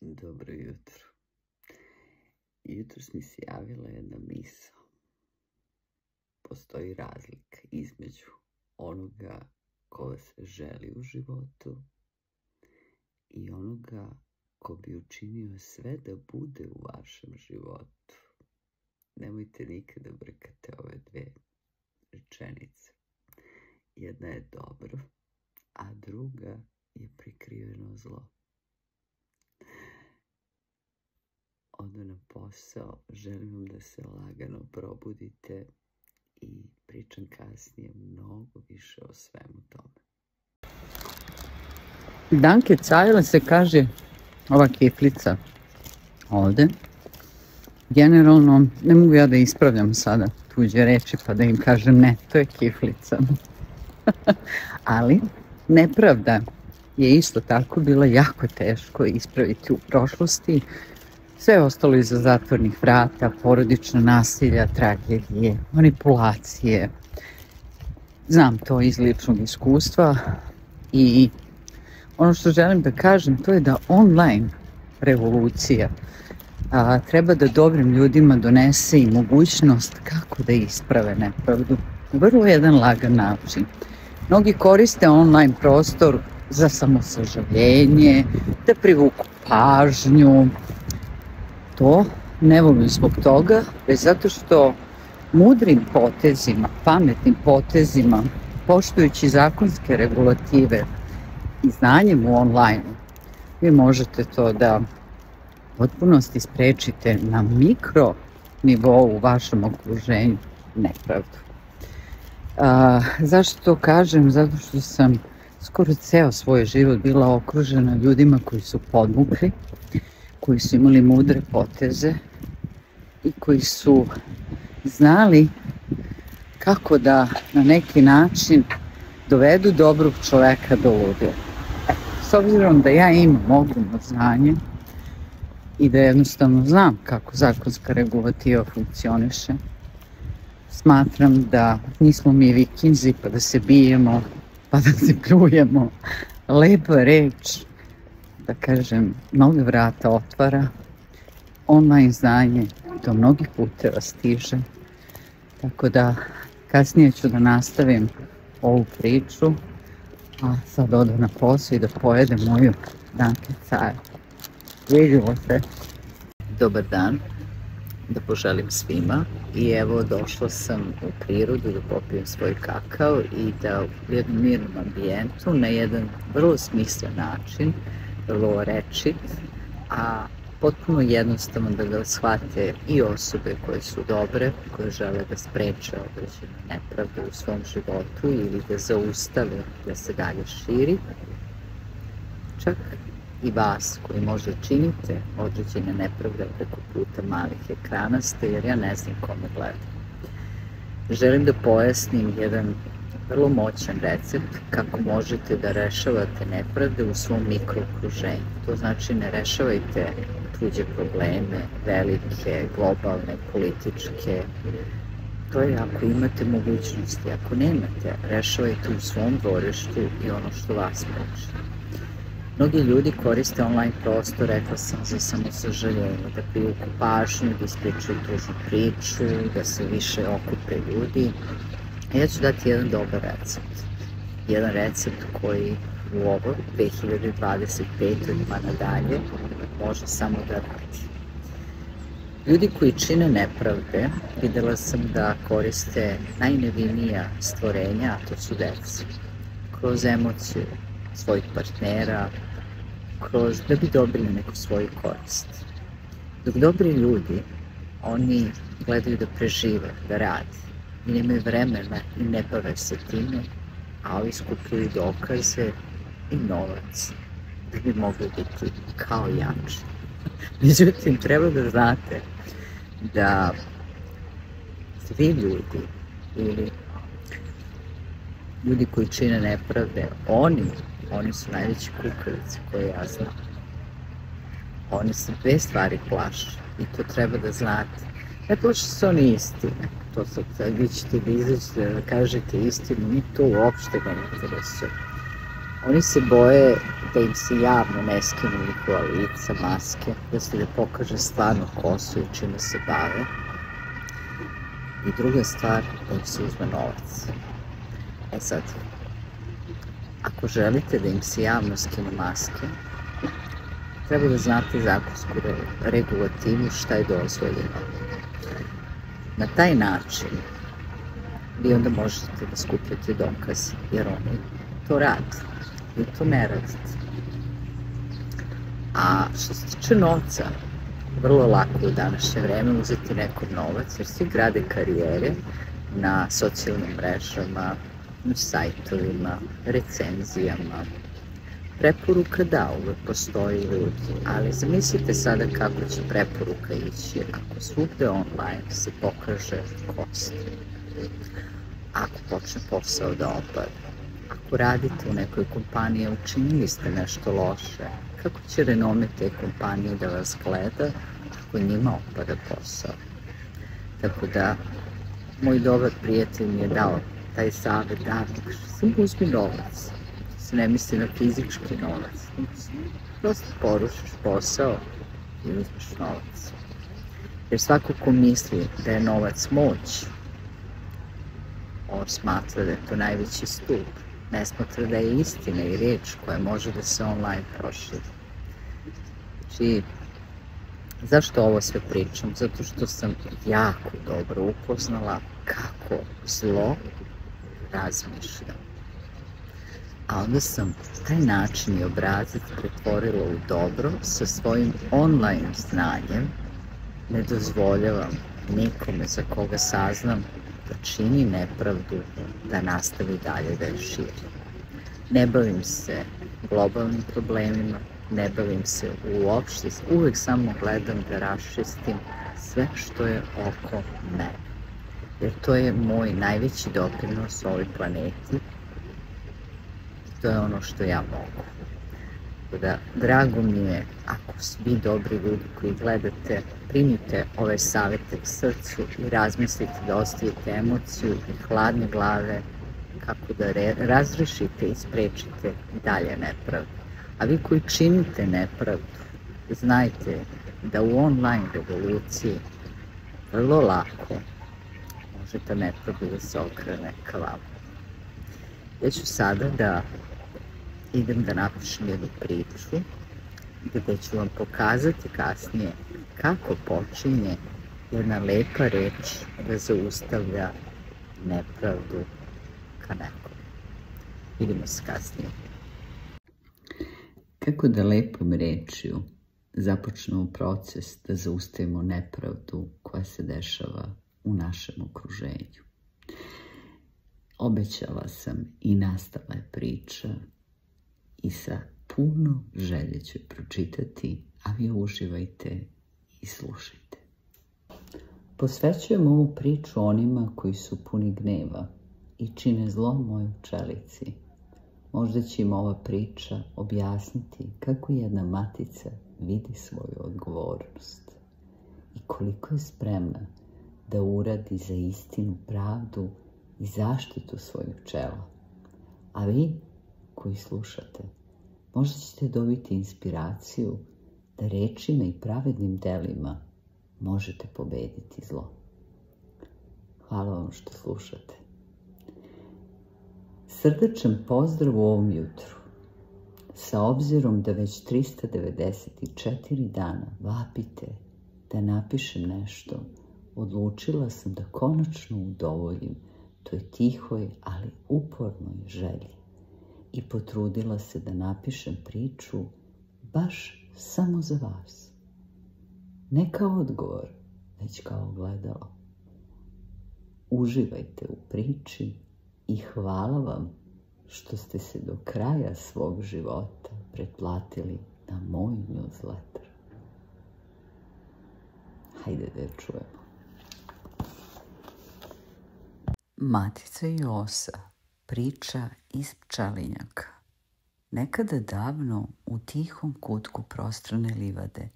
Dobro jutro. Jutros mi se javila jedna misao. Postoji razlika između onoga ko se želi u životu i onoga ko bi učinio sve da bude u vašem životu. Nemojte nikada brkate ove dve rečenice. Jedna je dobro, a druga je prikriveno zlo. Odo na posao, želim vam da se lagano probudite i pričam kasnije mnogo više o svemu tome. Danke Cajle se kaže ova kiflica ovde. Generalno, ne mogu ja da ispravljam sada tuđe reči pa da im kažem ne, to je kiflica. Ali nepravda je isto tako bila jako teško ispraviti u prošlosti. Sve ostalo iza zatvornih vrata, porodično nasilja, tragedije, manipulacije. Znam to iz ličnog iskustva i ono što želim da kažem to je da online revolucija treba da dobrim ljudima donese i mogućnost kako da isprave nepravdu u vrlo jedan lagan način. Mnogi koriste online prostor za samosažaljenje, da privuku pažnju. To ne volim zbog toga, već zato što mudrim potezima, pametnim potezima, poštujući zakonske regulative i znanjem u online, vi možete to da u potpunosti sprečite na mikro nivou u vašem okruženju nepravdu. Zašto to kažem? Zato što sam skoro ceo svoj život bila okružena ljudima koji su podmukli, koji su imali mudre poteze i koji su znali kako da na neki način dovedu dobrog čoveka do ludila. S obzirom da ja imam ogromno znanje i da jednostavno znam kako zakonska regulativa funkcioniše, smatram da nismo mi vikinzi pa da se bijemo, pa da se pljujemo. Lepa reč, da kažem, mnoge vrata otvara, online znanje do mnogih puteva stiže, tako da kasnije ću da nastavim ovu priču, a sad odem na posao i da pojedem moju Danke Cajle. Vidimo se. Dobar dan, da poželim svima i evo došla sam u prirodu da popijem svoj kakao i da u jednom mirnom ambijentu na jedan vrlo smislen način, vrlo rečit, a potpuno jednostavno da ga shvate i osobe koje su dobre, koje žele da spreče određene nepravde u svom životu ili da zaustave da se dalje širi. Čak i vas koji možda činite određene nepravde preko puta malih ekrana ste, jer ja ne znam kome gledam. Želim da pojasnim jedan vrlo moćan recept kako možete da rešavate nepravde u svom mikrookruženju. To znači ne rešavajte tuđe probleme, velike, globalne, političke. To je ako imate mogućnosti. Ako nemate, rešavajte u svom dvorištu i ono što vas muči. Mnogi ljudi koriste online prostor, rekla sam, za samosažaljenje, da privuku pažnju, da ispričaju tužnu priču, da se više okupe ljudi. Ja ću dati jedan dobar recept. Jedan recept koji u ovo 2025. pa nadalje može samo da radi. Ljudi koji čine nepravde, videla sam da koriste najnevinija stvorenja, a to su deca. Kroz emociju svojih partnera, kroz da bi dobili neku svoju korist. Dok dobri ljudi, oni gledaju da prežive, da rade i nemaju vremena i ne bave se time, a ovi skupljaju dokaze i novac da bi mogli biti kao jači. Međutim, treba da znate da svi ljudi ili ljudi koji čine nepravde, oni su najveći kukavice koje ja znam. Oni se dve stvari plaše i to treba da znate. Ne plaše se oni istine. To sad vi ćete da izađete da kažete istinu, ni to uopšte ga ne interesuje. Oni se boje da im se javno ne skinu njihova lica, maske, da se ne pokaže stvarno ko su i čime se bave. I druga stvar, da im se uzme novac. E sad, ako želite da im se javno skinu maske, treba da znate zakonsku regulativu šta je dozvoljeno. Na taj način vi onda možete da skupljate dokaz, jer oni to rade. Vi to ne radite. A što se tiče novca, vrlo lako je u današnje vreme uzeti nekog novac, jer svi grade karijere na socijalnim mrežama, na sajtovima, recenzijama. Preporuka da, uvek postoji ljudi, ali zamislite sada kako će preporuka ići ako svugde online se pokaže ko ste. Ako počne posao da opada, ako radite u nekoj kompaniji, učinili ste nešto loše, kako će renome te kompanije da vas gleda ako njima opada posao? Tako da, moj dobar prijatelj mi je dao taj savjet davno, samo uzmi novac. Se ne misli na fizički novac, prosto porušiš posao i uzmeš novac. Jer svako ko misli da je novac moć, on smatra da je to najveći stup, ne smatra da je istina i reč koja može da se online proširi. Znači, zašto ovo sve pričam? Zato što sam jako dobro upoznala kako zlo razmišlja. A onda sam taj način i obrazac pretvorila u dobro sa svojim online znanjem. Ne dozvoljavam nikome za koga saznam da čini nepravdu da nastavi dalje da je širi. Ne bavim se globalnim problemima, ne bavim se uopšte, uvek samo gledam da raščistim sve što je oko mene. Jer to je moj najveći doprinos ovoj planeti. To je ono što ja mogu. Da, drago mi je ako svi dobri ljudi koji gledate primite ove savete k srcu i razmislite da ostavite emociju i hladne glave kako da razrešite i sprečite dalje nepravdu. A vi koji činite nepravdu, znajte da u online revoluciji vrlo lako može ta nepravda da se okrene ka vama. Ja ću sada da idem da napišem jednu priču gde ću vam pokazati kasnije kako počinje jedna lepa reč da zaustavlja nepravdu ka nekom. Vidimo se kasnije. Kako da lepom rečju započnemo proces da zaustavimo nepravdu koja se dešava u našem okruženju. Obećala sam i nastala je priča i sa puno želje ću pročitati, a vi uživajte i slušajte. Posvećujem ovu priču onima koji su puni gneva i čine zlo mojoj pčelici. Možda će im ova priča objasniti kako jedna matica vidi svoju odgovornost i koliko je spremna da uradi za istinu, pravdu i zaštitu svojih pčela. A vi koji slušate, možda ćete dobiti inspiraciju da rečima i pravednim delima možete pobediti zlo. Hvala vam što slušate. Srdačan pozdrav u ovom jutru. Sa obzirom da već 394 dana vapite da napišem nešto, odlučila sam da konačno udovoljim toj tihoj, ali upornoj želji i potrudila se da napišem priču baš samo za vas. Ne kao odgovor, već kao ogledalo. Uživajte u priči i hvala vam što ste se do kraja svog života pretplatili na moj newsletter. Hajde da je čujemo. Matica i osa, priča iz pčelinjaka. Nekada davno u tihom kutku prostrane livade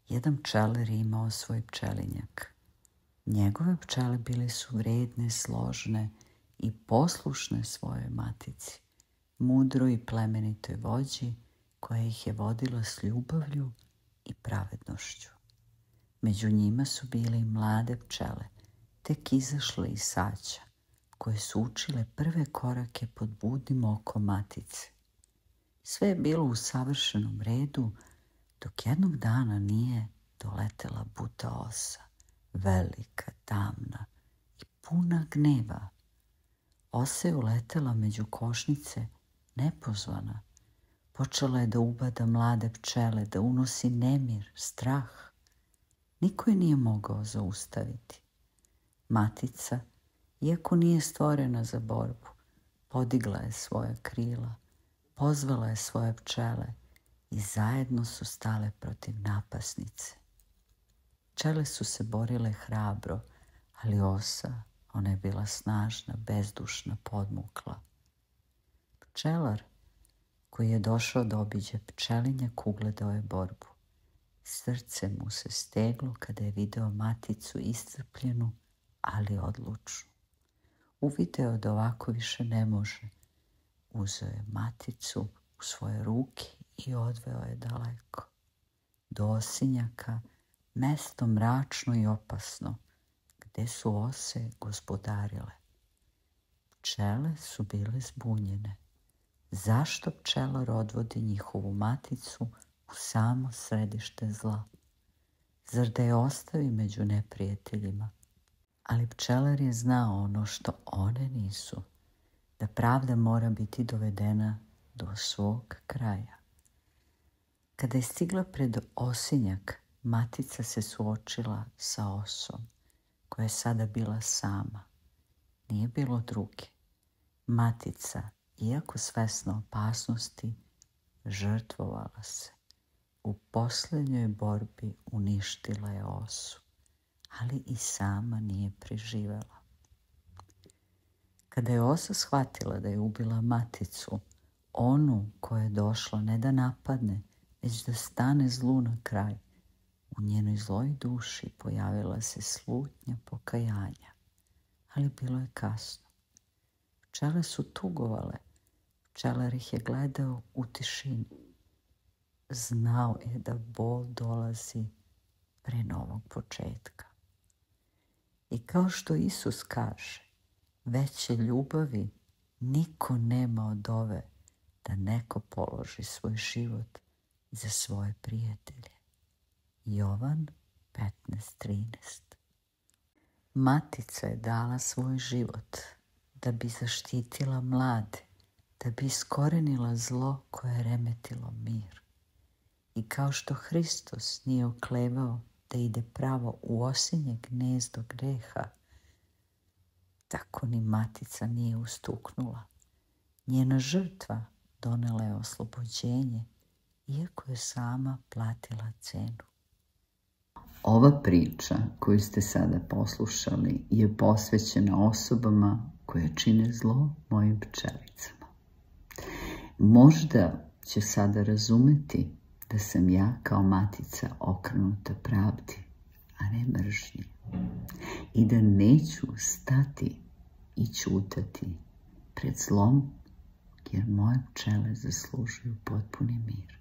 jedan pčelar je imao svoj pčelinjak. Njegove pčele bile su vredne, složne i poslušne svojoj matici. mudroj i plemenitoj vođi koja ih je vodila s ljubavlju i pravednošću. Među njima su bile i mlade pčele, tek izašle iz saća, koje su učile prve korake pod budnim okom matice. Sve je bilo u savršenom redu, dok jednog dana nije doletela buta osa, velika, tamna i puna gneva. Osa je uletela među košnice nepozvana. Počela je da ubada mlade pčele, da unosi nemir, strah. Niko je nije mogao zaustaviti. Matica, iako nije stvorena za borbu, podigla je svoja krila, pozvala je svoje pčele i zajedno su stale protiv napasnice. Pčele su se borile hrabro, ali osa, ona je bila snažna, bezdušna, podmukla. Pčelar, koji je došao da obiđe pčelinjak, ugledao je borbu. Srce mu se steglo kada je video maticu iscrpljenu, ali odlučnu. Uvideo da ovako više ne može. Uzeo je maticu u svoje ruke i odveo je daleko. Do osinjaka, mesto mračno i opasno, gde su ose gospodarile. Pčele su bile zbunjene. Zašto pčelar odvodi njihovu maticu u samo središte zla? Zar da je ostavi među neprijateljima? Ali pčelar je znao ono što one nisu, da pravda mora biti dovedena do svog kraja. Kada je stigla pred osinjak, matica se suočila sa osom, koja je sada bila sama. Nije bilo druge. Matica, iako svesna opasnosti, žrtvovala se. U posljednjoj borbi uništila je osu, ali i sama nije preživela. Kada je osa shvatila da je ubila maticu, onu koja je došla ne da napadne, već da stane zlu na kraj, u njenoj zloj duši pojavila se slutnja pokajanja, ali bilo je kasno. Pčele su tugovale, pčelar ih je gledao u tišini. Znao je da bol dolazi pre novog početka. I kao što Isus kaže, veće ljubavi niko nema od ove, da neko položi svoj život za svoje prijatelje. Jovan 15:13. Matica je dala svoj život da bi zaštitila mlade, da bi iskorenila zlo koje je remetilo mir. I kao što Hristos nije oklevao da ide pravo u osinje gnezdo greha, tako ni matica nije ustuknula. Njena žrtva donela je oslobođenje, iako je sama platila cenu. Ova priča koju ste sada poslušali je posvećena osobama koje čine zlo mojim pčelicama. Možda će sada razumeti da sam ja kao matica okrenuta pravdi, a ne mržnji. I da neću stati i ćutati pred zlom, jer moje pčele zaslužuju potpuni mir.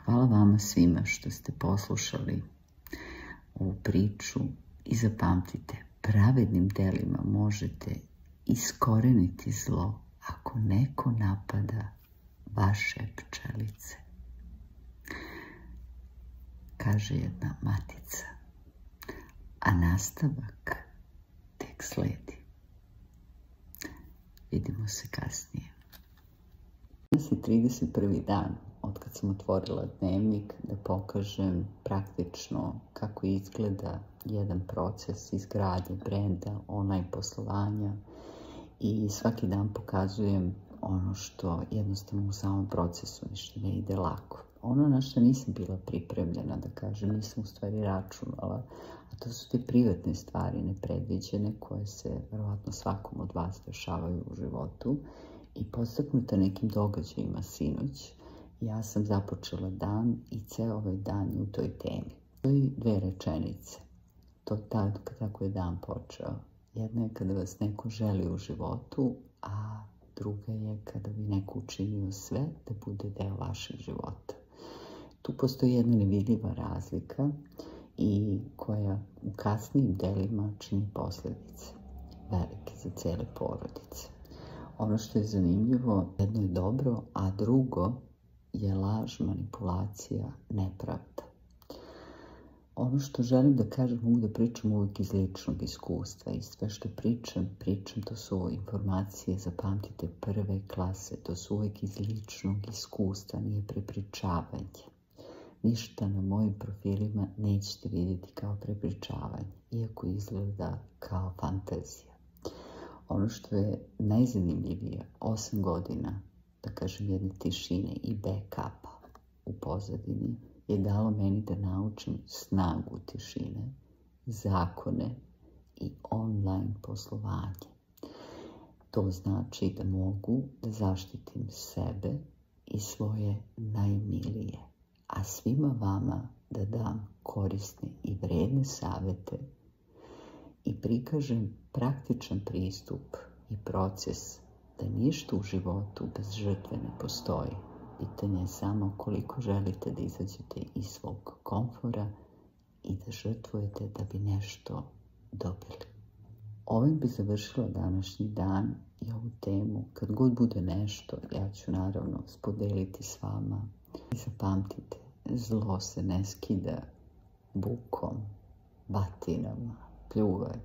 Hvala vama svima što ste poslušali ovu priču i zapamtite, pravednim delima možete iskoreniti zlo ako neko napada vaše pčelice. Kaže jedna matica, a nastavak tek sledi. Vidimo se kasnije. Danas je 31. dan od kad sam otvorila dnevnik da pokažem praktično kako izgleda jedan proces izgradnje brenda, online poslovanja i svaki dan pokazujem ono što jednostavno u samom procesu ništa ne ide lako. Ono na što nisam bila pripremljena, da kažem, nisam u stvari računala, a to su te privatne stvari nepredviđene koje se verovatno svakom od vas dešavaju u životu i podstaknuta nekim događajima sinoć, ja sam započela dan i ceo ovaj dan je u toj temi. To je 2 rečenice. To tako je dan počeo. Jedna je kada vas neko želi u životu, a druga je kada bi neko učinio sve da bude deo vašeg života. Tu postoji jedna nevidljiva razlika i koja u kasnijim delima čini posljedice velike za cijele porodice. Ono što je zanimljivo, jedno je dobro, a drugo je laž, manipulacija, nepravda. Ono što želim da kažem, mogu da pričam uvijek iz ličnog iskustva i sve što pričam, to su informacije, zapamtite, prve klase, to su uvijek iz ličnog iskustva, nije prepričavanje. Ništa na mojim profilima nećete vidjeti kao prepričavanje, iako izgleda kao fantazija. Ono što je najzanimljivije, 8 godina, da kažem, jedne tišine i backupa u pozadini je dalo meni da naučim snagu tišine, zakone i online poslovanje. To znači da mogu da zaštitim sebe i svoje najmilije, a svima vama da dam korisne i vredne savjete i prikažem praktičan pristup i proces da ništa u životu bez žrtve ne postoji. Pitanje je samo koliko želite da izađete iz svog komfora i da žrtvujete da bi nešto dobili. Ovim bi završila današnji dan i ovu temu. Kad god bude nešto, ja ću naravno spodeliti s vama. I zapamtite, zlo se ne skida bukom, batinama, pljuvanjem,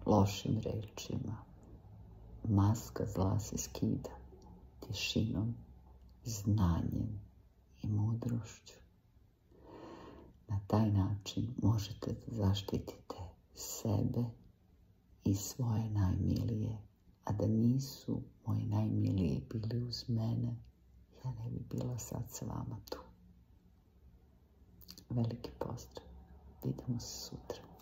lošim rečima. Maska zla se skida tišinom, znanjem i mudrošću. Na taj način možete da zaštitite sebe i svoje najmilije, a da nisu moji najmiliji bili uz mene, ja ne bi bila sad sa vama tu. Veliki pozdrav. Vidimo se sutra.